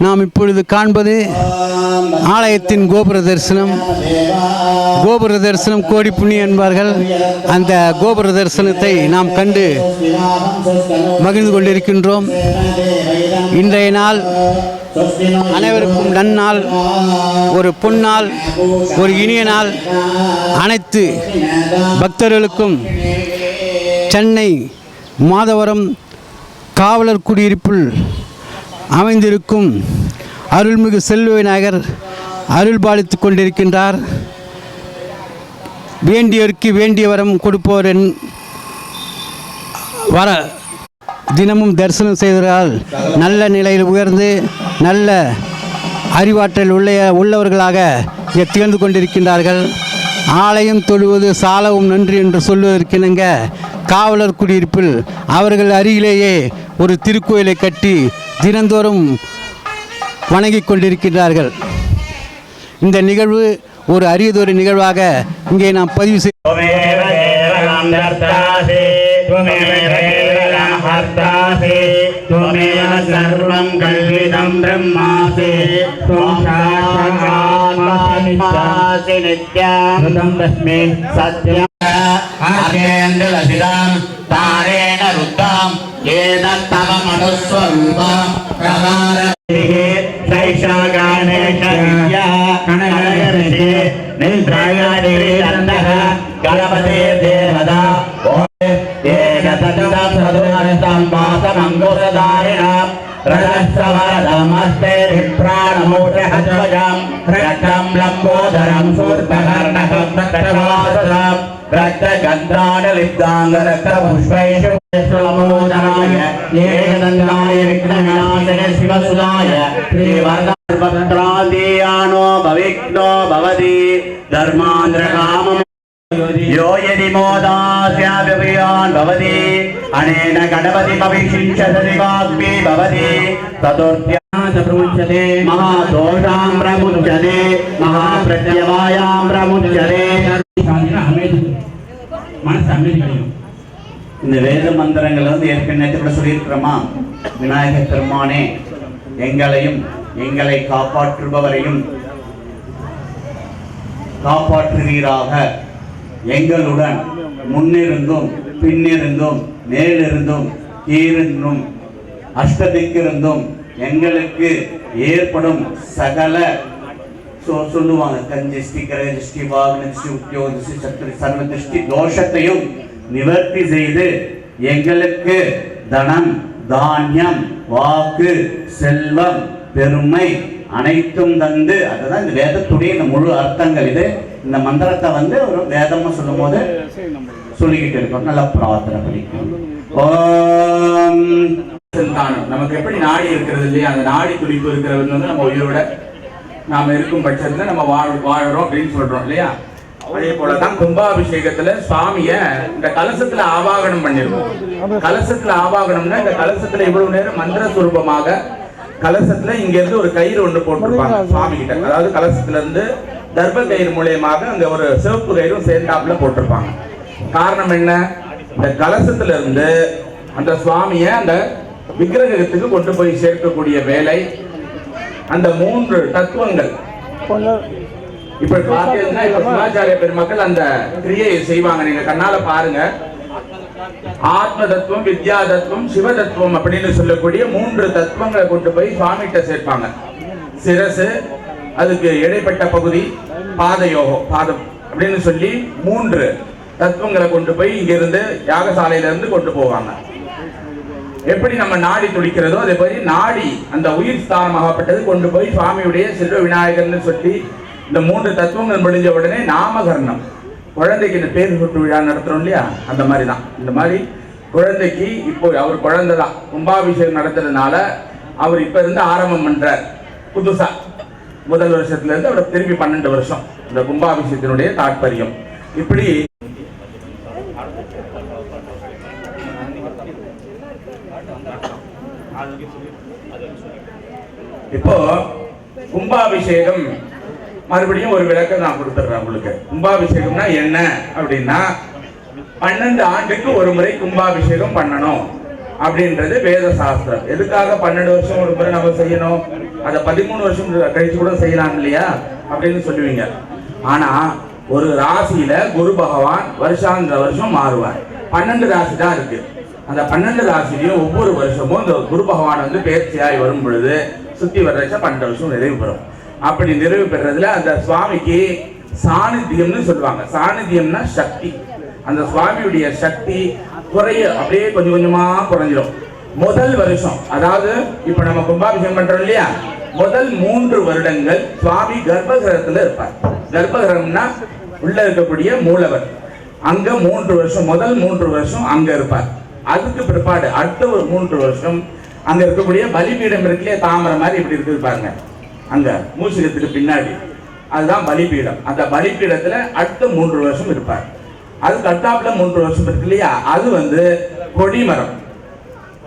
நாம் இப்பொழுது காண்பது ஆலயத்தின் கோபுர தரிசனம். கோபுர தரிசனம் கோடி புண்ணியம் என்பார்கள். அந்த கோபுர தரிசனத்தை நாம் கண்டு மகிழ்ந்து கொண்டிருக்கின்றோம். இன்றைய நாள் அனைவருக்கும் நன்னாள், ஒரு பொன்னாள், ஒரு இனிய நாள். அனைத்து பக்தர்களுக்கும் சென்னை மாதவரம் காவலர் குடியிருப்பில் அமைந்திருக்கும் அருள்மிகு செல்வ விநாயகர் அருள் பாலித்து கொண்டிருக்கின்றார். வேண்டியவருக்கு வேண்டிய வரம் கொடுப்போர் வர தினமும் தரிசனம் செய்தால் நல்ல நிலையில் உயர்ந்து நல்ல அறிவாற்றல் உள்ளவர்களாக திகழ்ந்து கொண்டிருக்கின்றார்கள். ஆலயம் தொழுவது சாலவும் நன்றி என்று சொல்வதற்கிணங்க காவலர் குடியிருப்பில் அவர்கள் அருகிலேயே ஒரு திருக்கோயிலை கட்டி தினந்தோறும் வணங்கிக் கொண்டிருக்கிறார்கள். இந்த நிகழ்வு ஒரு அரியதொரு நிகழ்வாக இங்கே நாம் பதிவு செய்ய यो यदि मोदास्याभियान् भवति अनेन गणपति भविष्यति वाग्मी भवति चतुर्थ्यां प्रमुच्यते महादोषां प्रमुच्यते महाप्रत्यवायां प्रमुच्यते இந்த வேத மந்திரங்கள் ஏற்கனவே கூட சொல்லியிருக்கிறோமா? விநாயகர் பெருமானே எங்களையும் எங்களை காப்பாற்றுபவரையும் காப்பாற்றுவீராக. எங்களுடன் முன்னிருந்தும் பின்னிருந்தும் மேலிருந்தும் கீழிருந்தும் அஷ்டதிக்கிருந்தும் எங்களுக்கு ஏற்படும் சகல சொல்லுவாங்க கஞ்சிஷ்டி கரஜிஷ்டி வாகனஷ்டி உத்தியோகஷ்டி சத்ரி சர்வ திருஷ்டி தோஷத்தையும் நிவர்த்தி செய்து எங்களுக்கு தனம் தானியம் வாக்கு செல்வம் பெருமை அனைத்தும் தந்து, அதுதான் இந்த வேதத்துடைய இந்த முழு அர்த்தங்கள். இது இந்த மந்திரத்தை ஒரு வேதமா சொல்லும் போது சொல்லிக்கிட்டு இருக்கோம். நல்லா பிரார்த்தனை பண்ணிக்கணும். நமக்கு எப்படி நாடி இருக்கிறது இல்லையா, அந்த நாடி துடிப்பு இருக்கிறது நம்ம உயிரோட நாம இருக்கும் பட்சத்துல நம்ம வாழறோம் அப்படின்னு சொல்றோம் இல்லையா. அதே போலதான் கும்பாபிஷேகத்துல சுவாமிய இந்த கலசத்துல ஆவாகனம் பண்ணிருக்கோம். கலசத்துல ஆவாகனம்னா இந்த கலசத்துல இவ்வளவு நேரம் மந்திர சுரூபமாக கலசத்துல இங்க இருந்து ஒரு கயிறு ஒன்று போட்டிருப்பாங்க சுவாமி கிட்ட. அதாவது கலசத்துல இருந்து தர்ப கயிறு மூலியமாக அங்க ஒரு சிவப்பு கயிறும் சேர்ந்தாப்புல போட்டிருப்பாங்க. காரணம் என்ன? இந்த கலசத்துல இருந்து அந்த சுவாமிய அந்த விக்கிரகத்துக்கு கொண்டு போய் சேர்க்கக்கூடிய வேலை அந்த மூன்று தத்துவங்கள். இப்ப பாத்தீங்கன்னா இப்ப சிவாச்சாரிய பெருமக்கள் அந்த கிரியையை செய்வாங்க. நீங்க கண்ணால பாருங்க. ஆத்ம தத்துவம், வித்யா தத்துவம், சிவ தத்துவம் அப்படின்னு சொல்லக்கூடிய மூன்று தத்துவங்களை கொண்டு போய் சுவாமிகிட்ட சேர்ப்பாங்க. சிரசு, அதுக்கு இடைப்பட்ட பகுதி பாதயோகம், பாதம் அப்படின்னு சொல்லி மூன்று தத்துவங்களை கொண்டு போய் இங்கிருந்து யாகசாலையில இருந்து கொண்டு போவாங்க. எப்படி நம்ம நாடி துடிக்கிறதோ அதே மாதிரி நாடி அந்த உயிர் ஸ்தானமாகப்பட்டது கொண்டு போய் சுவாமியுடைய செல்வ விநாயகர்னு சொல்லி இந்த மூன்று தத்துவங்கள் முடிஞ்ச உடனே நாமகரணம், குழந்தைக்கு இந்த பேர் சுட்டு விழா நடத்துறோம் இல்லையா, அந்த மாதிரி தான். இந்த மாதிரி குழந்தைக்கு இப்போ அவர் குழந்தை தான், கும்பாபிஷேகம் நடத்துறதுனால அவர் இப்ப இருந்து ஆரம்பம் பண்றார். புதுசா முதல் வருஷத்துல இருந்து அவர் திருப்பி 12 வருஷம் இந்த கும்பாபிஷேகத்தினுடைய தாற்பயம். இப்படி இப்போ கும்பாபிஷேகம் மறுபடியும் ஒரு விளக்கம் நான் கொடுத்துறேன் உங்களுக்கு. கும்பாபிஷேகம்னா என்ன அப்படின்னா 12 ஆண்டுக்கு ஒரு முறை கும்பாபிஷேகம் பண்ணணும். அப்படின்றது வேத சாஸ்திரம். எதுக்காக 12 வருஷம் ஒரு முறை நம்ம செய்யணும், அதை 13 வருஷம் கழிச்சு கூட செய்யலாம் இல்லையா அப்படின்னு சொல்லுவீங்க. ஆனா ஒரு ராசியில குரு பகவான் வருஷாந்திர வருஷம் மாறுவார். 12 ராசி தான் இருக்கு. அந்த 12 ராசிலையும் ஒவ்வொரு வருஷமும் இந்த குரு பகவான் வந்து பேர்ச்சியாய் வரும் பொழுது சுத்தி வர்றச்ச 12 வருஷம் நிறைவு பெறும். அப்படி நிறைவு பெறதுல அந்த சுவாமிக்கு சாநித்தியம்னு சொல்லுவாங்க. சாநித்தியம்னா சக்தி. அந்த சுவாமியுடைய சக்தி அப்படியே கொஞ்சம் கொஞ்சமா குறைஞ்சிடும். முதல் வருஷம், அதாவது இப்ப நம்ம கும்பாபிஷேகம் பண்றோம் இல்லையா, முதல் 3 வருடங்கள் சுவாமி கர்ப்பகிரகத்துல இருப்பார். கர்ப்பகிரகம்னா உள்ள இருக்கக்கூடிய மூலவர். அங்க 3 வருஷம், முதல் 3 வருஷம் அங்க இருப்பார். அதுக்கு பிற்பாடு அடுத்த ஒரு 3 வருஷம் அங்க இருக்கக்கூடிய பலிபீடம் இருக்குல்லையே, தாமரை மாதிரி இப்படி இருக்குது பாருங்க, அங்க மூசிகத்துக்கு பின்னாடி, அதுதான் பலிபீடம். அந்த பலிபீடத்துல அடுத்த 3 வருஷம் இருப்பார். அதுக்கு அடுத்தாப்புல 3 வருஷம் இருக்கு இல்லையா, அது வந்து கொடிமரம்,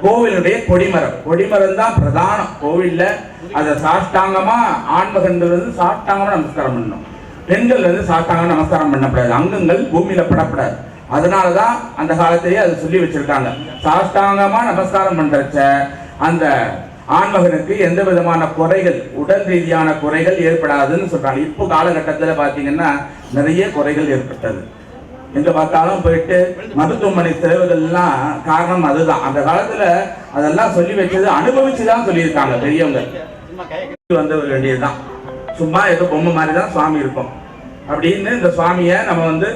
கோவிலுடைய கொடிமரம். கொடிமரம் தான் பிரதானம் கோவில்ல. அதை சாஷ்டாங்கமா ஆண்மகன்கள் வந்து சாஷ்டாங்கமா நமஸ்காரம் பண்ணணும், பெண்கள் வந்து சாஷ்டாங்கமா நமஸ்காரம் பண்ணக்கூடாது, அங்கங்கள் பூமியில படப்படாது. அதனாலதான் அந்த காலத்திலேயே அதை சொல்லி வச்சிருக்காங்க. சாஷ்டாங்கமா நமஸ்காரம் பண்றச்ச அந்த ஆண்மகனுக்கு எந்த விதமான குறைகள், உடல் ரீதியான குறைகள் ஏற்படாதுன்னு சொல்றாங்க. இப்போ காலகட்டத்தில் பாத்தீங்கன்னா நிறைய குறைகள் ஏற்பட்டது. எங்க பார்த்தாலும் போயிட்டு மருத்துவமனை செலவுகள்லாம் காரணம் அதுதான். அந்த காலத்துல அதெல்லாம் சொல்லி வச்சது அனுபவிச்சுதான் சொல்லியிருக்காங்க பெரியவங்க. வந்து வேண்டியதுதான், சும்மா ஏதோ பொம்மை மாதிரி தான் சுவாமி இருக்கும் அப்படின்னு இந்த சுவாமியை நம்ம வந்து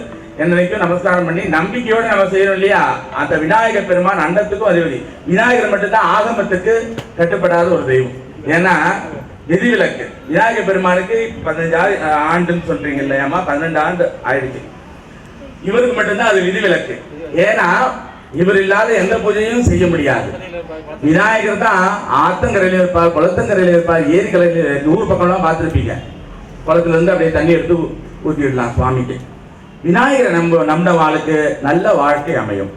என்னைக்கும் நமஸ்காரம் பண்ணி நம்பிக்கையோடு நம்ம செய்யறோம் இல்லையா. அந்த விநாயகர் பெருமான் அண்டத்துக்கும் அதிபதி. விநாயகர் மட்டும்தான் ஆகமத்துக்கு கட்டுப்படாத ஒரு தெய்வம். ஏன்னா விதிவிலக்கு. விநாயகர் பெருமானுக்கு 15 ஆண்டுன்னு சொல்றீங்க இல்லையாமா, 12 ஆண்டு ஆயிடுச்சு. இவருக்கு மட்டும்தான் அது விதிவிலக்கு. ஏன்னா இவர் இல்லாத எந்த பூஜையும் செய்ய முடியாது. விநாயகர் தான் ஆத்தங்கரையில இருப்பார், குளத்தங்கரையில இருப்பார், ஏரிக்கரையில. ஊர் பக்கம்லாம் பார்த்துருப்பீங்க, குளத்துல இருந்து அப்படியே தண்ணி எடுத்து ஊற்றிடலாம் சுவாமிக்கு. விநாயகரை நம்ம வாழ்க்கை நல்ல வாழ்க்கை அமையும்.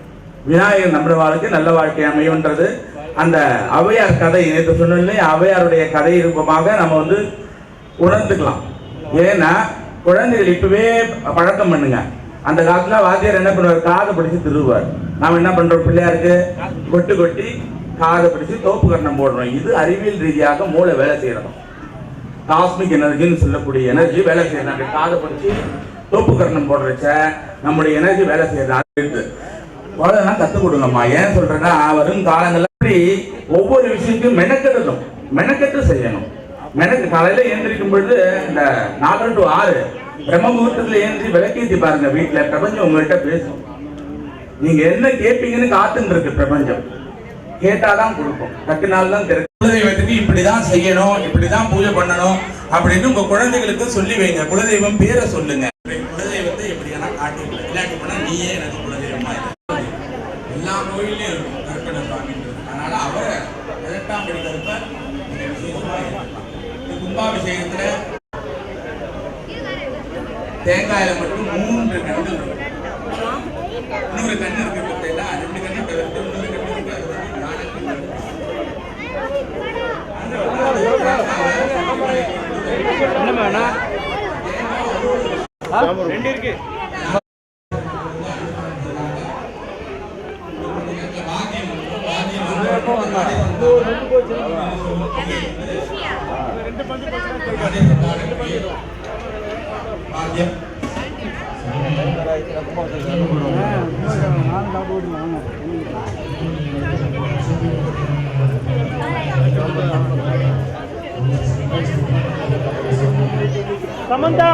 விநாயகர் நம்ம வாழ்க்கை நல்ல வாழ்க்கை அமையும்ன்றது அந்த ஔவையார் கதை நேற்று சொன்னோம் இல்லையா, ஔவையாருடைய கதை ரூபமாக நம்ம வந்து உணர்ந்துக்கலாம். ஏன்னா குழந்தைகள் இப்பவே பழக்கம் பண்ணுங்க. அந்த காலத்துல வாத்தியார் என்ன பண்ணுவார், காதை பிடிச்சு திருவார். நாம என்ன பண்றோம், பிள்ளையாருக்கு கொட்டு கொட்டி காதை பிடிச்சு தோப்பு கரணம் போடுறோம். இது அறிவியல் ரீதியாக மூளை வேலை செய்யறோம். காஸ்மிக் எனர்ஜின்னு சொல்லக்கூடிய எனர்ஜி வேலை செய்யறாங்க. காதை பிடிச்சி தோப்பு கரணம் போடுறச்ச நம்முடைய எனர்ஜி வேலை செய்யறது. குழந்தைலாம் கத்துக் கொடுங்கம்மா. ஏன் சொல்றேன்னா வரும் காலங்கள்ல ஒவ்வொரு விஷயத்தையும் மெனக்கெட்டு செய்யணும். காலையில எழுந்திருக்கும் பொழுது இந்த 4 to 6 பிரம்ம முகூர்த்தத்துல ஏந்தி விளக்கேற்றி பாருங்க. வீட்டுல பிரபஞ்சம் உங்கள்கிட்ட பேசும். நீங்க என்ன கேட்பீங்கன்னு காத்துட்டு இருக்கு பிரபஞ்சம். கேட்டாதான் கொடுக்கும், டக்குனால தான் தெரியும். குலதெய்வத்துக்கு இப்படிதான் செய்யணும், இப்படிதான் பூஜை பண்ணணும் அப்படின்னு உங்க குழந்தைகளுக்கு சொல்லி வைங்க. குலதெய்வம் பேரை சொல்லுங்க. குலதெய்வத்தை எப்படியானா காட்டிக்கல, இல்லாட்டி போனா நீயே எனக்கு குலதெய்வமா. எல்லா கோயிலையும் இருக்கும் கற்பனை சுவாமின்றது. அதனால அவரை 18ஆம் படி கருப்ப கும்பாபிஷேகத்துல தேங்காயில மட்டும் 3 கண்கள் இருக்கும். இன்னொரு கண்ணு இருக்கு, 2 கண்ணு தவிர்த்து இன்னொரு கண்ணு இருக்கு. சமந்தா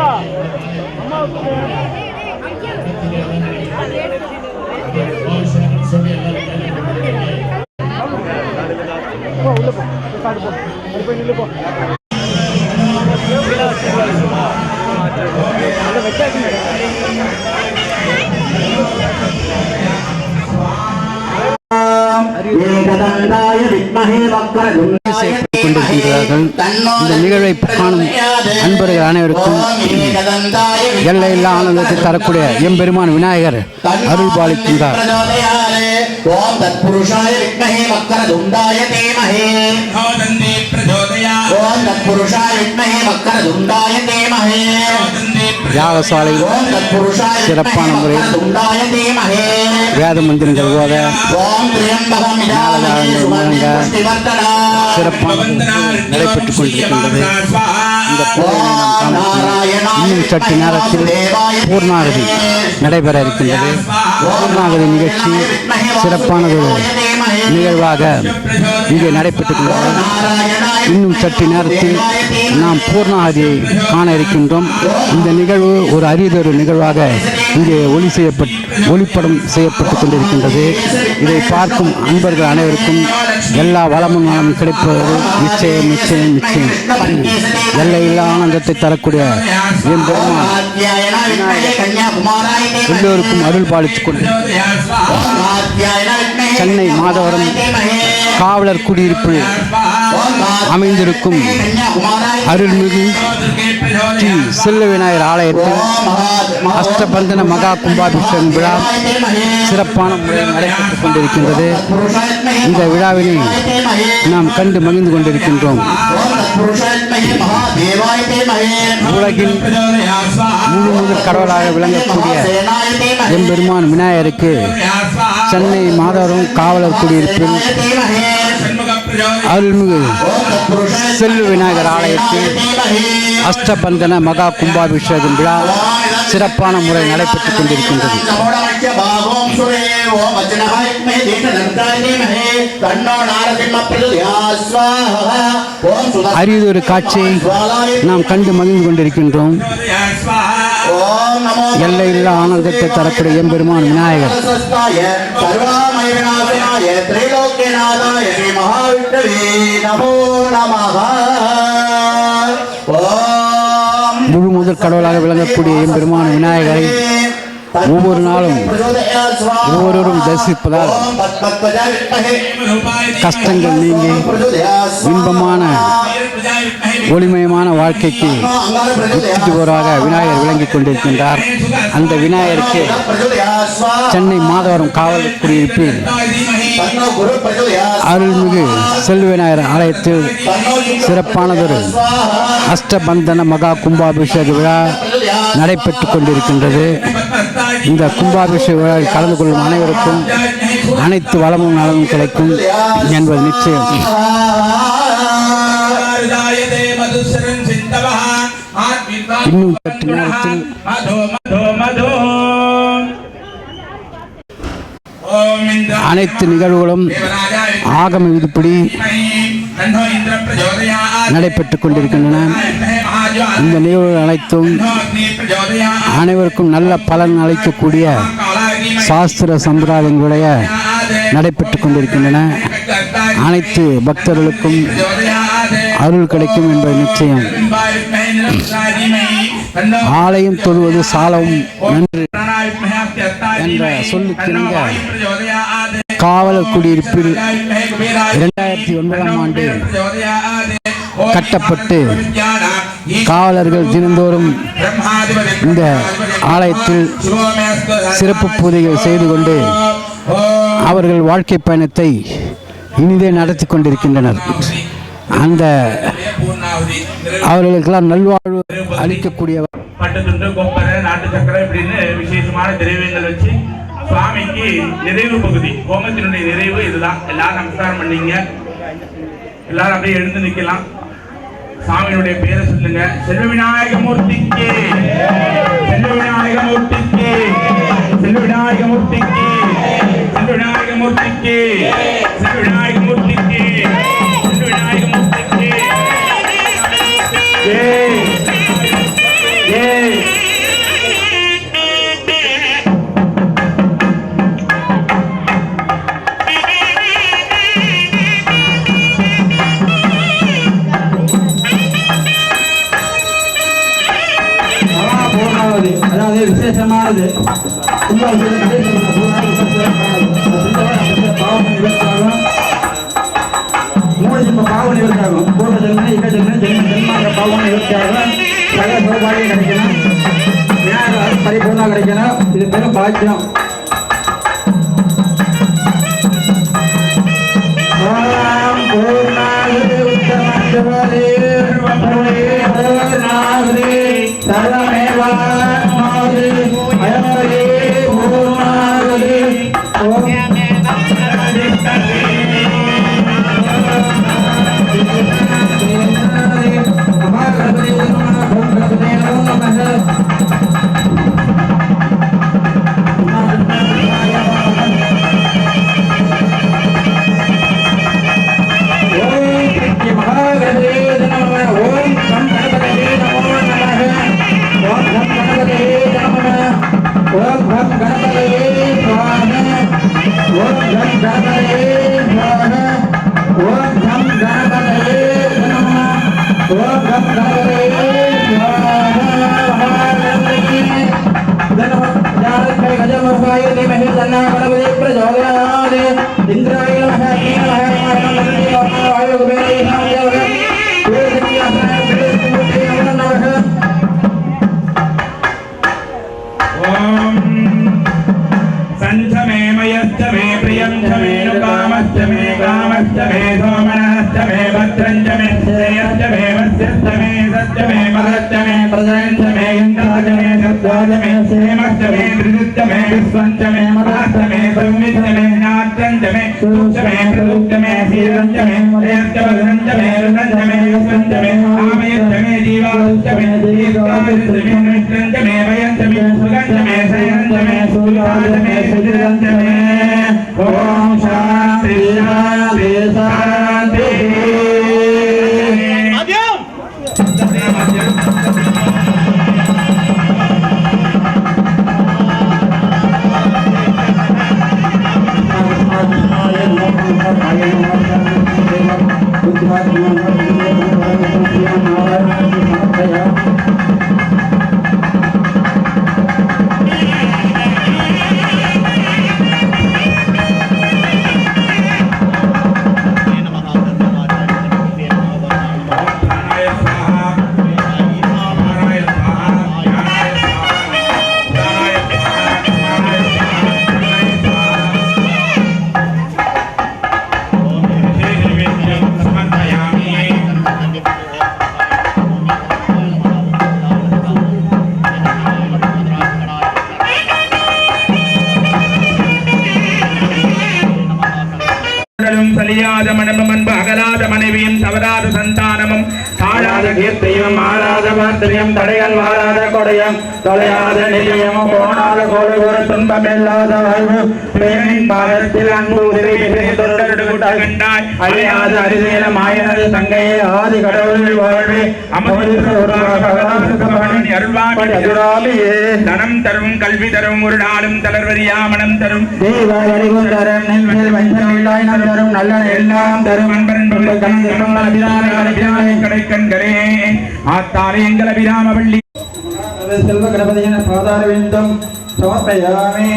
உள்ள போ, காடு போ, அது போய் நில்லு போ. கொண்டிருக்கின்றார்கள். இந்த நிகழ்வை காணும் அன்பர்கள் அனைவருக்கும் எல்லையில்லா ஆனந்தத்தை தரக்கூடிய எம்பெருமான் விநாயகர் அருள் பாலிக்கின்றார். ஓம் தத்புருஷாய வித்மஹே வக்ரதுண்டாய தீமஹி ஓம் தத்புருஷாய வித்மஹே வக்ரதுண்டாய தீமஹி யாகசாலையில் சிறப்பான முறையில் வேத மந்திரங்கள் ஓத மேலதாளங்கள் முழங்க சிறப்பான நடைபெற்றுக் கொண்டிருக்கின்றது. இந்த பூஜையை நாம் காண இன்னும் சற்று நேரத்தில் பூர்ணாகதி நடைபெற இருக்கின்றது. பூர்ணாகதி நிகழ்ச்சி சிறப்பானது நிகழ்வாக இங்கே நடைபெற்றுக் கொண்டிருக்கிறது. இன்னும் சற்று நேரத்தில் நாம் பூர்ணாகதியை காண இருக்கின்றோம். இந்த நிகழ்வு ஒரு அரியதொரு நிகழ்வாக இங்கே ஒளிப்படம் செய்யப்பட்டுக் கொண்டிருக்கின்றது. இதை பார்க்கும் அன்பர்கள் அனைவருக்கும் எல்லா வளமும் நலமும் கிடைப்பது நிச்சயம் நிச்சயம் நிச்சயம். எல்லையில்லா ஆனந்தத்தை தரக்கூடிய என் பெருமான் எல்லோருக்கும் அருள் பாலித்துக் கொண்டு சென்னை மாதவரம் காவலர் குடியிருப்பில் அமைந்திருக்கும் அருள்மிகு ஸ்ரீ செல்வ விநாயகர் ஆலயத்தில் அஷ்டபந்தன மகா கும்பாபிஷேகம் விழா சிறப்பான முறையில் நடைபெற்றுக் கொண்டிருக்கின்றது. இந்த விழாவினை நாம் கண்டு மகிழ்ந்து கொண்டிருக்கின்றோம். உலகின் முழு முதல் கடவுளாக விளங்கக்கூடிய எம்பெருமான் விநாயகருக்கு சென்னை மாதவரம் காவலர் குடியிருப்பில் அருள்மிகு செல்வ விநாயகர் ஆலயத்தில் அஷ்டபந்தன மகா கும்பாபிஷேகம் விழா சிறப்பான முறை நடைபெற்றுக் கொண்டிருக்கின்றது. அரியதொரு காட்சியை நாம் கண்டு மகிழ்ந்து கொண்டிருக்கின்றோம். எல்லையில்லா ஆனந்தத்தை தரக்கூடிய எம்பெருமான் விநாயகர் முழு முதல் கடவுளாக விளங்கக்கூடிய எம்பெருமான விநாயகரை ஒவ்வொரு நாளும் ஒவ்வொருவரும் தரிசிப்பதால் கஷ்டங்கள் நீங்கி இன்பமான ஒளிமயமான வாழ்க்கைக்கு உத்திடுவோராக விநாயகர் விளங்கிக் கொண்டிருக்கின்றார். அந்த விநாயகருக்கு சென்னை மாதவரம் காவல் குடியிருப்பில் அருள்மிகு செல்வ விநாயகர் ஆலயத்தில் சிறப்பானதொரு அஷ்டபந்தன மகா கும்பாபிஷேக விழா நடைபெற்றுக் கொண்டிருக்கின்றது. இந்த கும்பாபிஷேக விழாவில் கலந்து கொள்ளும் அனைவருக்கும் அனைத்து வளமும் நலமும் கிடைக்கும் என்பது நிச்சயம். இன்னும் சற்று நேரத்தில் அனைத்து நிகழ்வுகளும் ஆகம விதிப்படி நடைபெற்றுக் கொண்டிருக்கின்றன. இந்த நிகழ்வுகள் அனைத்தும் அனைவருக்கும் நல்ல பலன் அளிக்கக்கூடிய சாஸ்திர சம்பிரதாயங்களுடைய நடைபெற்றுக் கொண்டிருக்கின்றன. அனைத்து பக்தர்களுக்கும் அருள் கிடைக்கும் என்பது நிச்சயம். ஆலயம் தொழுவது சாலவும் நன்று என்ற சொல்லுக்கிணங்க காவலர் குடியிருப்பில் 2009ஆம் ஆண்டு கட்டப்பட்டு காவலர்கள் தினந்தோறும் இந்த ஆலயத்தில் சிறப்பு பூஜைகள் செய்து கொண்டு அவர்கள் வாழ்க்கை பயணத்தை இனிதே நடத்தி கொண்டிருக்கின்றனர். அந்த அவர்களுக்கெல்லாம் நல்வாழ்வு அளிக்கக்கூடிய பட்டத்துண்டு கொப்பரை நாட்டு சக்கரை இப்படின்னு விசேஷமான திரவியங்கள் வச்சு சுவாமிக்கு நிறைவு பகுதி ஹோமத்தினுடைய நிறைவு இதுதான். எல்லாரும் நமஸ்காரம் பண்ணீங்க. எல்லாரும் அப்படியே எழுந்து நிக்கலாம். சாமியினுடைய பேரை சொல்லுங்க. செல்வ விநாயகமூர்த்திக்கு, செல்வ விநாயகமூர்த்திக்கு, செல்வ விநாயகமூர்த்திக்கு, செல்வ விநாயகமூர்த்திக்கு, செல்வ விநாயகமூர்த்திக்கு, செல்வ விநாயகமூர்த்திக்கு. ஏய் ஏய் அதாவது விசேஷமானது மூணு ஜென்ம பாவம் நிவர்த்தியாகும். பூர்வ ஜென்ம இக ஜென்ம ஜென்மாங்க பாவம் நிவர்த்தியாகும். சகல சௌபாகியம் கிடைக்கணும். விநாயகர் பரிபூர்ணா கிடைக்கணும். இது பெரும் பாக்கியம். பூர்ணாது உத்தம சலியாத மனமும் அன்பு அகலாத மனைவியும் தவறாத சந்தானமும் தாழாத கீர்த்தியும் ஆறாத வார்த்தையும் தடைகள் வாழாத கொடையும் தொலையாத நிலையமும் போனாத கோடு ஒரு துன்பம் இல்லாத வாழ்வு பேரின் பாதத்தில் அன்பு உதவி கண்டாய் அழியாத அரிதேன மாயனது தங்கையே ஆதி கடவுள் வாழ்வே தனம் தரும் கல்வி தரும் ஒரு நாளும் தளர்வரியா மனம் தரும் தரும் நல்ல எல்லாம் தரும் கடைக்கண்களே ஆத்தாலே எங்கள் அபிராமவள்ளி செல்வ கணபதியின் பாதார வேண்டும் சமர்ப்பயாமி.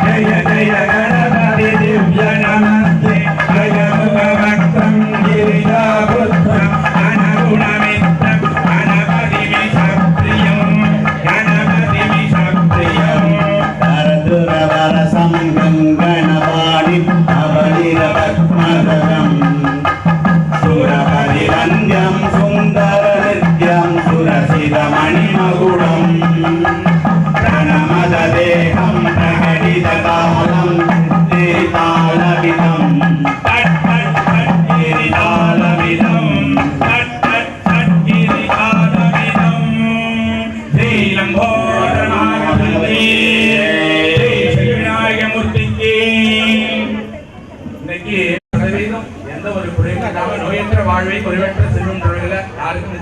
जय जय गणपति दिव्य नमस्ते भक्तं गिरिजापुत्रं अनगुणमित्रं गणपतिमिषप्रियं करदुरवरसं गङ्गणवाणिं अबलिरपद्मधरं सुरपरिरञ्जं सुन्दरनित्यं सुरसिरमणिमकुटम् प्रणमददेहं प्रकटितकालं तालवि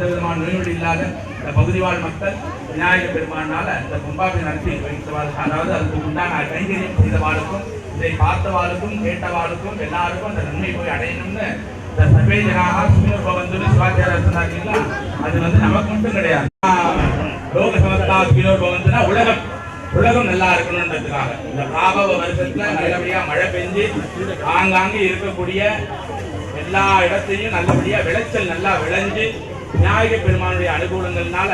எந்த விதமான நோய்நொடி இல்லாத இந்த பகுதி வாழ் மக்கள் விநாயக பெருமானால இந்த கும்பாபிஷேகம் நடத்தி வைத்தவாளுக்கு, அதாவது அதுக்கு உண்டான கைங்கரியம் செய்தவாளுக்கும் இதை பார்த்தவாளுக்கும் கேட்டவாளுக்கும் எல்லாருக்கும் அந்த நன்மை போய் அடையணும்னு இந்த சர்வே ஜனாக சுமீர் பவந்துன்னு சிவாச்சாரியர் சொன்னாங்களா, அது நமக்கு மட்டும் கிடையாது. லோக சமஸ்தா சுமீர் பவந்துன்னா உலகம் நல்லா இருக்கணும்ன்றதுக்காக இந்த பிராபவ வருஷத்துல நல்லபடியா மழை பெஞ்சு ஆங்காங்கே இருக்கக்கூடிய எல்லா இடத்தையும் நல்லபடியா விளைச்சல் நல்லா விளைஞ்சு விநாயக பெருமானுடைய அனுகூலங்கள்னால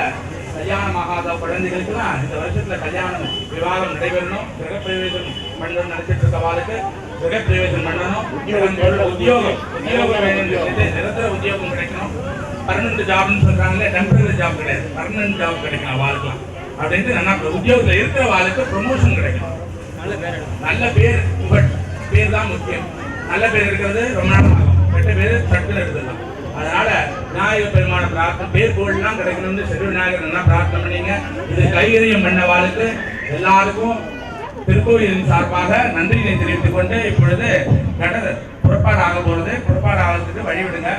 கல்யாணம் ஆகாத குழந்தைகளுக்குலாம் இந்த வருஷத்துல கல்யாணம் விவாகம் நடைபெறணும். கிரகப்பிரவேசம் பண்ணணும்னு நினைச்சிட்டு இருக்கவாளுக்கு கிரகப்பிரவேசம் பண்ணணும். உத்தியோகம் வேணும், நிரந்தர உத்தியோகம் கிடைக்கணும். பர்மனன்ட் ஜாப்னு சொல்றாங்களே, டெம்பரரி ஜாப் கிடையாது, பர்மனன்ட் ஜாப் கிடைக்கணும் வாழ்க்கலாம் அப்படின்ட்டு நல்லா உத்தியோகத்தில் இருக்கிற வாழ்க்கை ப்ரொமோஷன் கிடைக்கும். நல்ல பேர், பேர் தான் முக்கியம். நல்ல பேர் இருக்கிறது ரொம்ப நாள் ஆகும், கெட்ட பேர் சட்டுன்னு எடுத்துடலாம். அதனால விநாயகர் பெருமான பிரார்த்தனை பேர் புகழ்லாம் கிடைக்கணும்னு செல்வ விநாயகர் நல்லா பிரார்த்தனை பண்ணீங்க. இது கைகரியம் பண்ண வாழ்க்கை எல்லாருக்கும் திருக்கோயிலின் சார்பாக நன்றியை தெரிவித்துக் கொண்டு இப்பொழுது புறப்பாடு ஆக போறது. புறப்பாடு ஆகிறதுக்கு வழிவிடுங்க.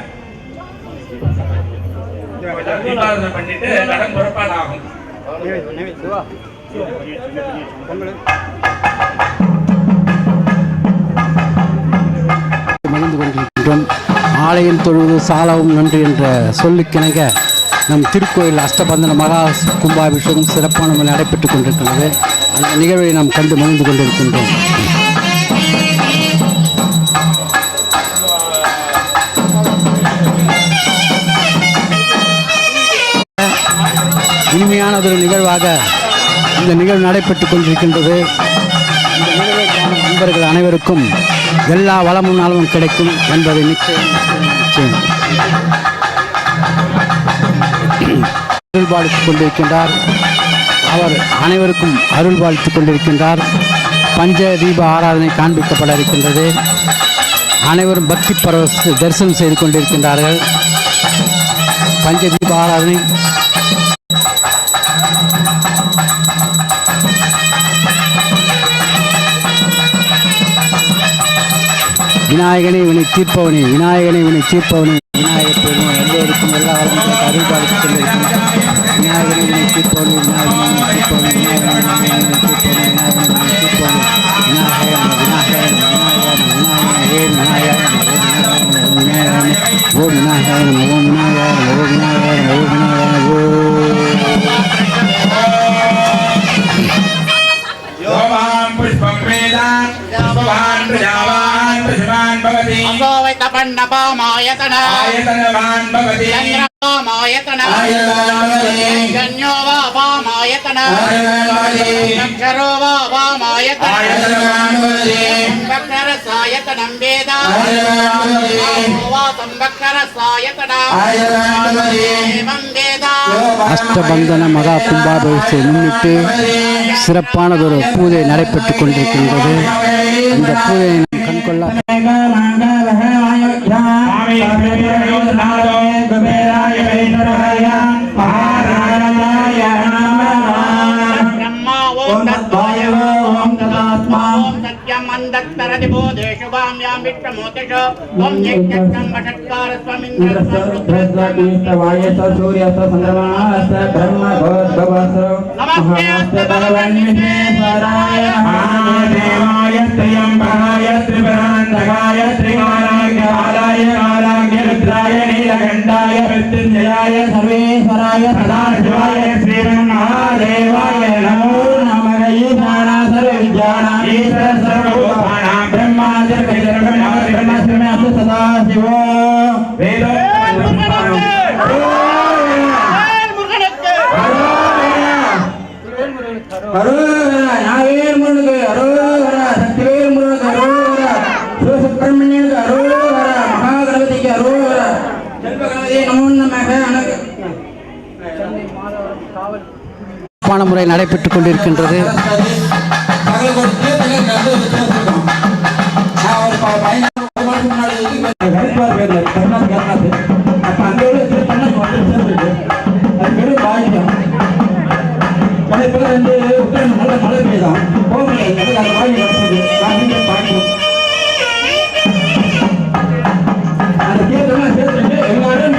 தீபாவளி பண்ணிட்டு கடன் புறப்பாடு ஆகும். மகிழ்ந்து கொண்டிருக்கின்றோம். ஆலயம் தொழுவது சாலவும் நன்று என்ற சொல்லுக்கிணங்க நம் திருக்கோயில் அஷ்டபந்தன மகா கும்பாபிஷேகம் சிறப்பான முறையில் நடைபெற்றுக் கொண்டிருக்கிறது. அந்த நிகழ்வை நாம் கண்டு மகிழ்ந்து கொண்டிருக்கின்றோம். இனிமையானதொரு நிகழ்வாக இந்த நிகழ்வு நடைபெற்றுக் கொண்டிருக்கின்றது. இந்த நிகழ்வை காணும் நண்பர்கள் அனைவருக்கும் எல்லா வளமும் நலமும் கிடைக்கும் என்பதை நிச்சயம் அருள்பாலித்துக் கொண்டிருக்கின்றார். அவர் அனைவருக்கும் அருள்பாலித்துக் கொண்டிருக்கின்றார். பஞ்ச தீப ஆராதனை காண்பிக்கப்பட இருக்கின்றது. அனைவரும் பக்தி பரவச தரிசனம் செய்து கொண்டிருக்கின்றார்கள். பஞ்ச தீப ஆராதனை விநாயகனை வினை தீர்ப்பவனே, விநாயகனை வினை தீர்ப்பவனே, விநாயகர் பெருமான் எல்லோருக்கும் எல்லா வளங்களும் அருள்பாலித்துக் கொண்டிருக்கின்றனர். விநாயகனை வினை தீர்ப்பவனே, விநாயகனை வினை தீர்ப்பவனே, விநாயகனை வினை தீர்ப்பவனே, விநாயகனை வினை தீர்ப்பவனே, விநாயகன் விநாயகன் விநாயகன் ஓ விநாயகன் ஓ விநாயகன் ஓ விநாயகன் ஓ விநாயகன் ஓ யோமாம் புஷ்பம் வேதான் புஷ்பவான் பிரஜாவான் புஷ்பான் பவதி அசோவைதபன்னபாமாயதன ஆயதனவான் பவதி சந்திரபாமாயதன ஜன்யோ வா பாமாயதன அக்ஷரோ வா பாமாயதன சம்பக்கரசாயதனம் வேத வா சம்பக்கரசாயதனம் ஏவம் வேத. அஷ்டபந்தன மகா கும்பாபிஷேகத்தை முன்னிட்டு சிறப்பானதொரு பூஜை நடைபெற்றுக் கொண்டிருக்கின்றது. இந்த பூஜையை நாம் கண்கொள்ள பிரம்மா ஓம் தத்வாய ஓம் ததாத்மா ஓம் சத்யம் அந்தத்தரதி போதேஷு வாம்யாம் விஷ்ணமோதிஷு ஓம் யக்ஞம் வஷட்கார சூரியஸ்த சந்திரமாஸ்த பிரம்ம கோத்பவஸ்த மகாஸ்த பகவன் விஸ்வேஸ்வராய தேவாய த்ரியம்பகாய திரிபுராந்தகாய திரிகாலாய காலாய ருத்ராய நீலகண்டாய மிருத்யுஞ்சயாய சர்வேஸ்வராய சதாசிவாய ஸ்ரீமன்மகாதேவாய நமோ நமக ஈசான சர்வ வித்யானாம் ஈஸ்வர சர்வபூதானாம் பிரம்மாதிர் பிரம்மஸ்ரமே அஸ்து சதாசிவோ வேதோ அரோகரா நாகவேல் முருகனுக்கு அரோகரா சக்திவேல் முருகனுக்கு அரோகரா சிவசுப்பிரமணியனுக்கு அரோகரா மகாகணபதிக்கு அரோகரா செல்வகணபதியே நமோ நமக சிறப்பான முறை நடைபெற்றுக் கொண்டிருக்கின்றது. மழை பெய்தான் போக அந்த தேர்தலாம் சேர்த்து எல்லாரும்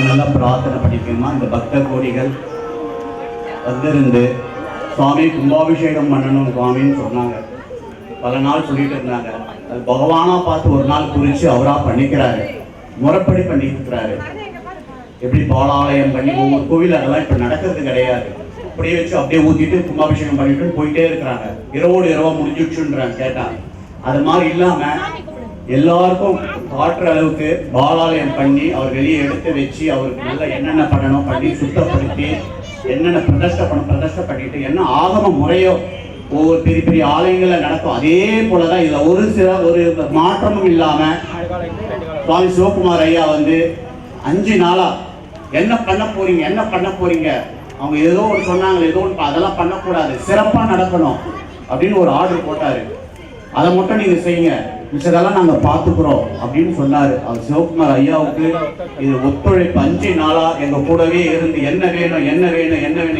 நல்லா பிரார்த்தனை பண்ணிக்கணுமா. இந்த பக்த கோடிகள் வந்திருந்து சுவாமி கும்பாபிஷேகம் பண்ணணும் சுவாமின்னு சொன்னாங்க. பல நாள் சொல்லிட்டு இருந்தாங்க. அது பகவானா பார்த்து ஒரு நாள் குறித்து அவராக பண்ணிக்கிறாரு, முறைப்படி பண்ணிக்கிறாரு. எப்படி பாலாலயம் பண்ணி ஒவ்வொரு கோவில் அதெல்லாம் இப்போ நடக்கிறது கிடையாது. அப்படியே வச்சு அப்படியே ஊற்றிட்டு கும்பாபிஷேகம் பண்ணிட்டு போயிட்டே இருக்கிறாங்க. இரவோடு இரவா முடிஞ்சிடுச்சுன்றாங்க கேட்டாங்க. அது மாதிரி இல்லாமல் எல்லாருக்கும் காட்டுற அளவுக்கு பாலாலயம் பண்ணி அவர் வெளியே எடுத்து வச்சு அவருக்கு நல்லா என்னென்ன பண்ணணும் பண்ணி சுத்தப்படுத்தி என்னென்ன பிரதிஷ்டை பண்ணிட்டு என்ன ஆகம முறையோ ஒவ்வொரு பெரிய பெரிய ஆலயங்களில் நடக்கும். அதே போலதான் இதுல ஒரு மாற்றமும் இல்லாம சுவாமி சிவகுமார் ஐயா வந்து 5 நாளா என்ன பண்ண போறீங்க அவங்க ஏதோ ஒன்று சொன்னாங்க, ஏதோ ஒன்று அதெல்லாம் பண்ணக்கூடாது, சிறப்பா நடக்கணும் அப்படின்னு ஒரு ஆர்டர் போட்டாரு. அதை மட்டும் நீங்க செய்யுங்க, மிச்சதெல்லாம் நாங்க பாத்துக்கிறோம் அப்படின்னு சொன்னாரு. அவர் சிவகுமார் ஐயாவுக்கு இது ஒத்துழைப்பு. 5 நாளா எங்க கூடவே இருந்து என்ன வேணும்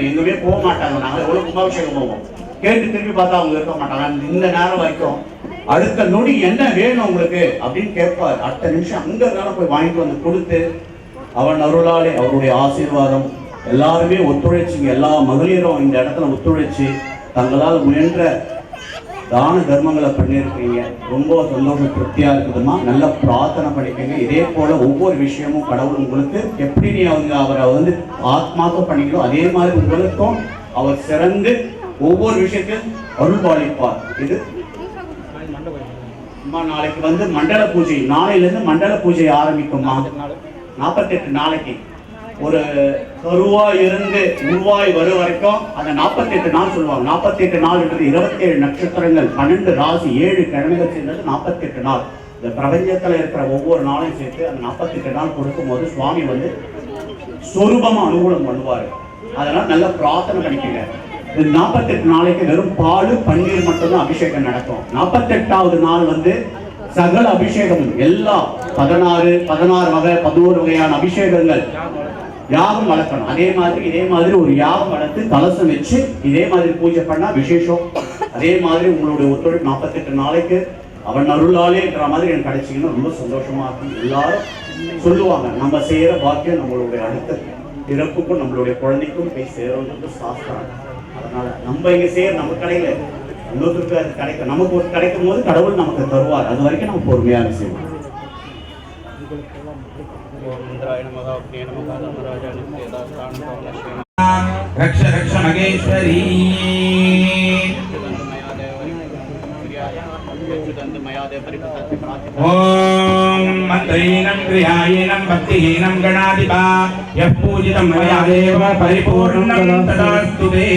எங்கவே போக மாட்டாங்க. நாங்க எவ்வளவு கும்பாபிஷேகம் போவோம், கேட்டு திரும்பி பார்த்தா அவங்க இருக்க மாட்டாங்க. இந்த நேரம் வரைக்கும் அடுத்த நொடி என்ன வேணும் உங்களுக்கு அப்படின்னு கேட்பார். அடுத்த நிமிஷம் அங்க இருந்தாலும் போய் வாங்கிட்டு வந்து கொடுத்து அவன் அருளாலே அவருடைய ஆசீர்வாதம் எல்லாருமே ஒத்துழைச்சிங்க. எல்லா மகளிரும் இந்த இடத்துல ஒத்துழைச்சு தங்களால் முயன்ற தான தர்மங்களை பண்ணியிருக்கீங்க. ரொம்ப சந்தோஷம், திருப்தியா இருக்குதுமா. நல்ல பிரார்த்தனை பண்ணிக்கங்க. இதே போல ஒவ்வொரு விஷயமும் கடவுள் உங்களுக்கு எப்படி நீ அவரை வந்து ஆத்மாக்க பண்ணிக்கணும் அதே மாதிரி உங்களுக்கும் அவர் சிறந்து ஒவ்வொரு விஷயத்தையும் அருள் பாலிப்பார். இது நாளைக்கு வந்து மண்டல பூஜை, நாளையிலிருந்து மண்டல பூஜை ஆரம்பிக்குமா. 48 நாளைக்கு ஒரு கருவாய் இருந்து உருவாய் வரும் வரைக்கும் அந்த 48 நாள் சொல்லுவாங்க. 48 நாள் என்றது 27 நட்சத்திரங்கள் 12 ராசி 7 கிழமைகள் சேர்ந்தது 48 நாள். இந்த பிரபஞ்சத்துல இருக்கிற ஒவ்வொரு நாளையும் சேர்த்து அந்த 48 நாள் கொடுக்கும் போது சுவாமி வந்து சொரூபமா அனுகூலம் பண்ணுவாரு. அதனால நல்ல பிரார்த்தனை பண்ணிக்கங்க. 48 நாளைக்கு வெறும் பால் பன்னீர் மட்டும்தான் அபிஷேகம் நடக்கும். 48வது நாள் வந்து சகல அபிஷேகம் எல்லாம் 16 வகை 11 வகையான அபிஷேகங்கள் யாகம் வளர்க்கணும். இதே மாதிரி ஒரு யாகம் வளர்த்து கலசம் வச்சு இதே மாதிரி பூஜை பண்ணா விசேஷம். அதே மாதிரி உங்களுடைய ஒத்துழைப்பு 48 நாளைக்கு அவன் அருளாலேன்ற மாதிரி எனக்கு கிடைச்சிங்கன்னா ரொம்ப சந்தோஷமா இருக்கும். எல்லாரும் சொல்லுவாங்க நம்ம செய்யற பாக்கியம் நம்மளுடைய அடுத்த பிறப்புக்கும் நம்மளுடைய குழந்தைக்கும் போய் சேரும்னு சாஸ்திரம். அதனால நம்ம இங்க செய்யற நம்ம கடையில இன்னொருத்தருக்கு அது கிடைக்கும். நமக்கு ஒரு கிடைக்கும் போது கடவுள் நமக்கு தருவார். அது வரைக்கும் நம்ம பொறுமையாக செய்வோம். ரக்ஷ ரக்ஷ மகேஸ்வரி ஓம் மந்த்ரீனம் கிரியாயேனம் பக்திஹீனம் கணாதிபா யः பூஜிதம் மயா தேவ பரிபூர்ணம் ததாஸ்துதே.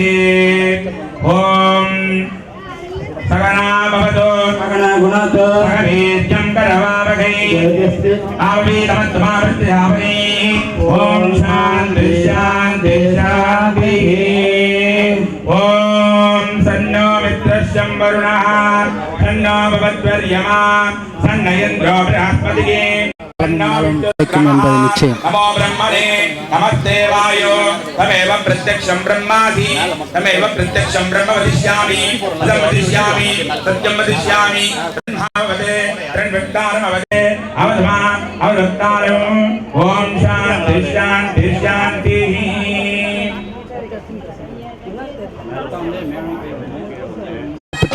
ஓம் சகனா பவது சகனா குணாதோ சகவீர்யம் கரவாவகை ஆவீதமத்மாவத்யாவனி. ஓம் சாந்தி சாந்தி சாந்தி. ஓம் சன்னோ மித்ரஸ்யம் வருணः சன்னோ பவத்வர்யமா சன்ன இந்திரோ ப்ரஹஸ்பதியே என்பது நிச்சயம். நமோ பிரம்மணே நமஸ்தேவாயோ தமேவ பிரத்யக்ஷம் பிரம்மாசி தமேவ பிரத்யக்ஷம் பிரம்ம வதிஷ்யாமி அதம் வதிஷ்யாமி சத்யம் வதிஷ்யாமி பிரம்மாவதே பிரண்வக்தாரம் அவதே அவதமாம் அவதக்தாரம். ஓம் சாந்தி சாந்தி சாந்தி.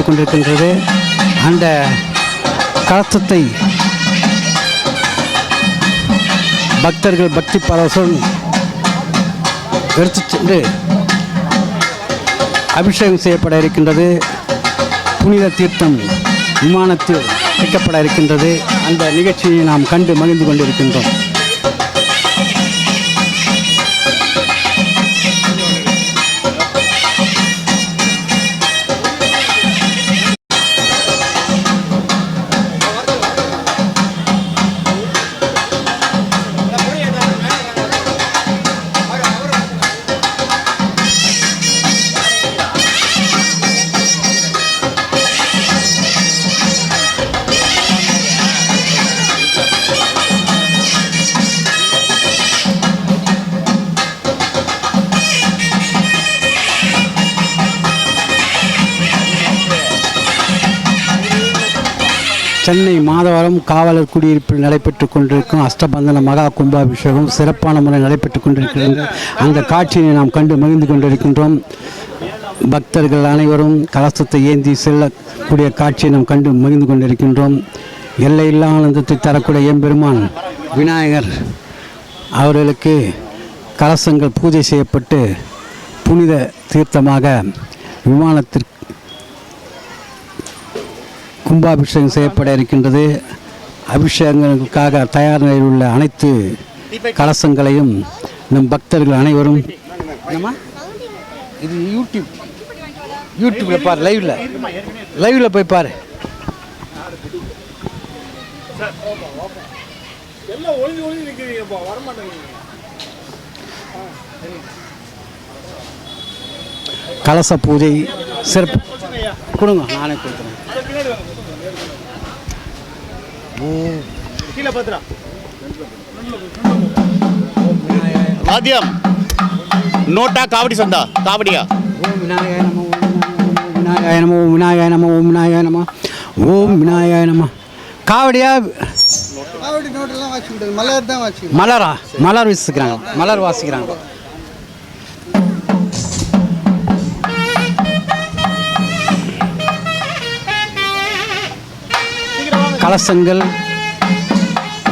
கொண்டிருக்கின்றது அந்த கலசத்தை பக்தர்கள் பக்தி பரவசம் எடுத்து சென்று அபிஷேகம் செய்யப்பட இருக்கின்றது. புனித தீர்த்தம் விமானத்தில் வைக்கப்பட இருக்கின்றது. அந்த நிகழ்ச்சியை நாம் கண்டு மகிழ்ந்து கொண்டிருக்கின்றோம். சென்னை மாதவரம் காவலர் குடியிருப்பில் நடைபெற்று கொண்டிருக்கும் அஷ்டபந்தன மகா கும்பாபிஷேகம் சிறப்பான முறை நடைபெற்று கொண்டிருக்கிறது. அந்த காட்சியை நாம் கண்டு மகிழ்ந்து கொண்டிருக்கின்றோம். பக்தர்கள் அனைவரும் கலசத்தை ஏந்தி செல்லக்கூடிய காட்சியை நாம் கண்டு மகிழ்ந்து கொண்டிருக்கின்றோம். எல்லையில்லா ஆனந்தத்தை தரக்கூடிய எம்பெருமான் விநாயகர் அவர்களுக்கு கலசங்கள் பூஜை செய்யப்பட்டு புனித தீர்த்தமாக விமானத்திற்கு கும்பாபிஷேகம் செய்யப்பட இருக்கின்றது. அபிஷேகங்களுக்காக தயார் நிலையில் உள்ள அனைத்து கலசங்களையும் நம் பக்தர்கள் அனைவரும் இது யூடியூப்ல பாரு, லைவ்ல போய் பாரு. கலச பூஜை சிறப்பு கொடுங்க, நானே கொடுக்குறேன். வாத்தியம் நோட்டா காவடி சந்தா காவடியா ஓம் விநாயகாய நம, விநாயகாய நம, ஓம் விநாயகாய நம, ஓம் விநாயகாய நம, ஓம் விநாயகாய நம. காவடியா காவடி நோட்டெல்லாம் வாசிக்க முடியாது, மலர் தான் வாசிக்கணும். மலரா? மலர் வாசிக்கிறாங்க, மலர் வாசிக்கிறாங்க. கலசங்கள்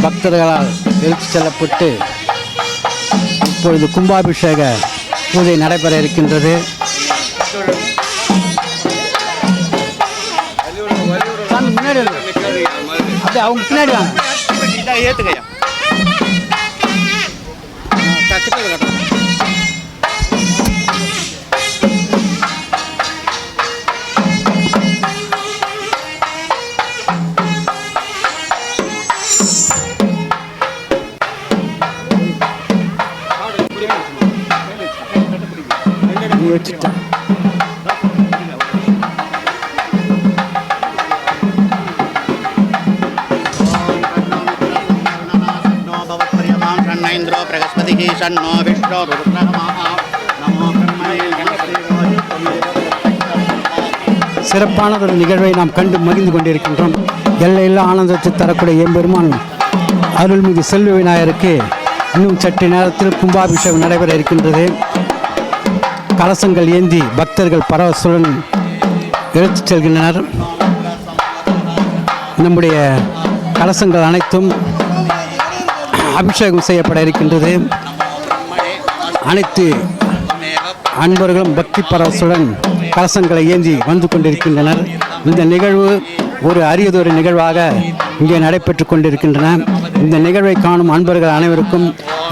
பக்தர்களால் எடுத்துச் செல்லப்பட்டு இப்பொழுது கும்பாபிஷேக பூஜை நடைபெற இருக்கின்றது. முன்னாடி அப்படியே அவங்க பின்னாடி வாங்க. ஏத்துக்கையா வச்சுட்டேன். இந்திரோ பிரகஸ்பதி சன்னோ விஷ்ணு சிறப்பானதொரு நிகழ்வை நாம் கண்டு மகிழ்ந்து கொண்டிருக்கின்றோம். எல்லையில்லா ஆனந்தத்தை தரக்கூடிய எம்பெருமான் அருள்மிகு செல்வ விநாயகருக்கு இன்னும் சற்று நேரத்தில் கும்பாபிஷேகம் நடைபெற இருக்கின்றது. கலசங்கள் ஏந்தி பக்தர்கள் பரவசுடன் எடுத்துச் செல்கின்றனர். நம்முடைய கலசங்கள் அனைத்தும் அபிஷேகம் செய்யப்பட இருக்கின்றது. அனைத்து அன்பர்களும் பக்தி பரவசுடன் கலசங்களை ஏந்தி வந்து கொண்டிருக்கின்றனர். இந்த நிகழ்வு ஒரு அரியதொரு நிகழ்வாக இங்கே நடைபெற்று கொண்டிருக்கின்றன. இந்த நிகழ்வை காணும் அன்பர்கள் அனைவருக்கும்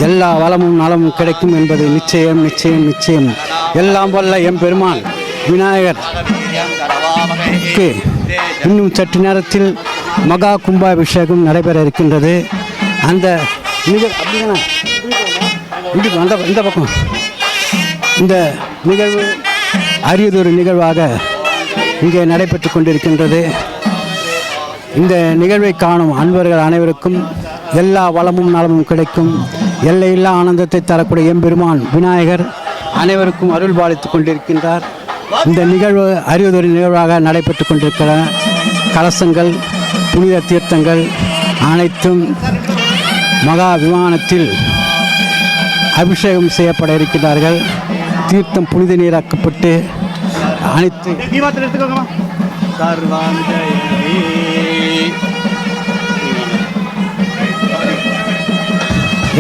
எல்லா வளமும் நலமும் கிடைக்கும் என்பது நிச்சயம் நிச்சயம் நிச்சயம். எல்லாம் வல்ல எம்பெருமான் விநாயகருக்கு இன்னும் சற்று நேரத்தில் மகா கும்பாபிஷேகம் நடைபெற இருக்கின்றது. அந்த இந்த பக்கம் இந்த நிகழ்வு அரியதொரு நிகழ்வாக இங்கே நடைபெற்று கொண்டிருக்கின்றது. இந்த நிகழ்வை காணும் அன்பர்கள் அனைவருக்கும் எல்லா வளமும் நலமும் கிடைக்கும். எல்லையில்லா ஆனந்தத்தை தரக்கூடிய எம்பெருமான் விநாயகர் அனைவருக்கும் அருள் பாலித்துக் கொண்டிருக்கின்றார். இந்த நிகழ்வு அரியதொரு நிகழ்வாக நடைபெற்று கொண்டிருக்கிற கலசங்கள் புனித தீர்த்தங்கள் அனைத்தும் மகா விமானத்தில் அபிஷேகம் செய்யப்பட இருக்கிறார்கள். தீர்த்தம் புனித நீராக்கப்பட்டு அனைத்து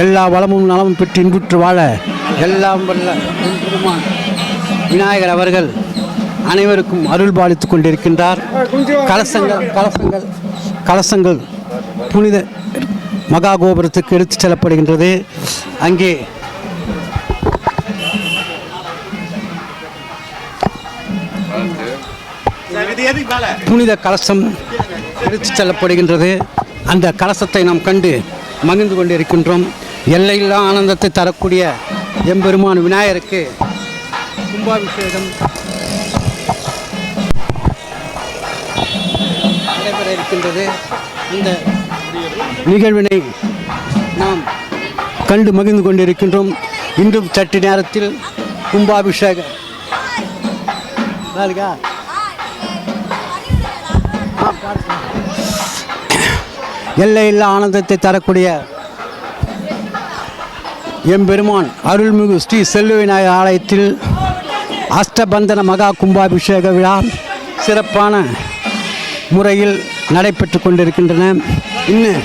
எல்லா வளமும் நலமும் பெற்று இன்புற்று வாழ எல்லாம் வல்ல பெருமான் விநாயகர் அவர்கள் அனைவருக்கும் அருள் பாலித்துக் கொண்டிருக்கின்றார். கலசங்கள் புனித மகா கோபுரத்துக்கு எடுத்துச் செல்லப்படுகின்றது. அங்கே புனித கலசம் எடுத்துச் செல்லப்படுகின்றது. அந்த கலசத்தை நாம் கண்டு மகிழ்ந்து கொண்டிருக்கின்றோம். எல்லையில்லா ஆனந்தத்தை தரக்கூடிய எம்பெருமான் விநாயகருக்கு கும்பாபிஷேகம் நடைபெற இருக்கின்றது. இந்த நிகழ்வினை நாம் கண்டு மகிழ்ந்து கொண்டிருக்கின்றோம். இன்றும் சற்று நேரத்தில் கும்பாபிஷேகம் எல்லையில்லா ஆனந்தத்தை தரக்கூடிய எம்பெருமான் அருள்மிகு ஸ்ரீ செல்வ விநாயகர் ஆலயத்தில் அஷ்டபந்தன மகா கும்பாபிஷேக விழா சிறப்பான முறையில் நடைபெற்று கொண்டிருக்கின்றன. இன்னும்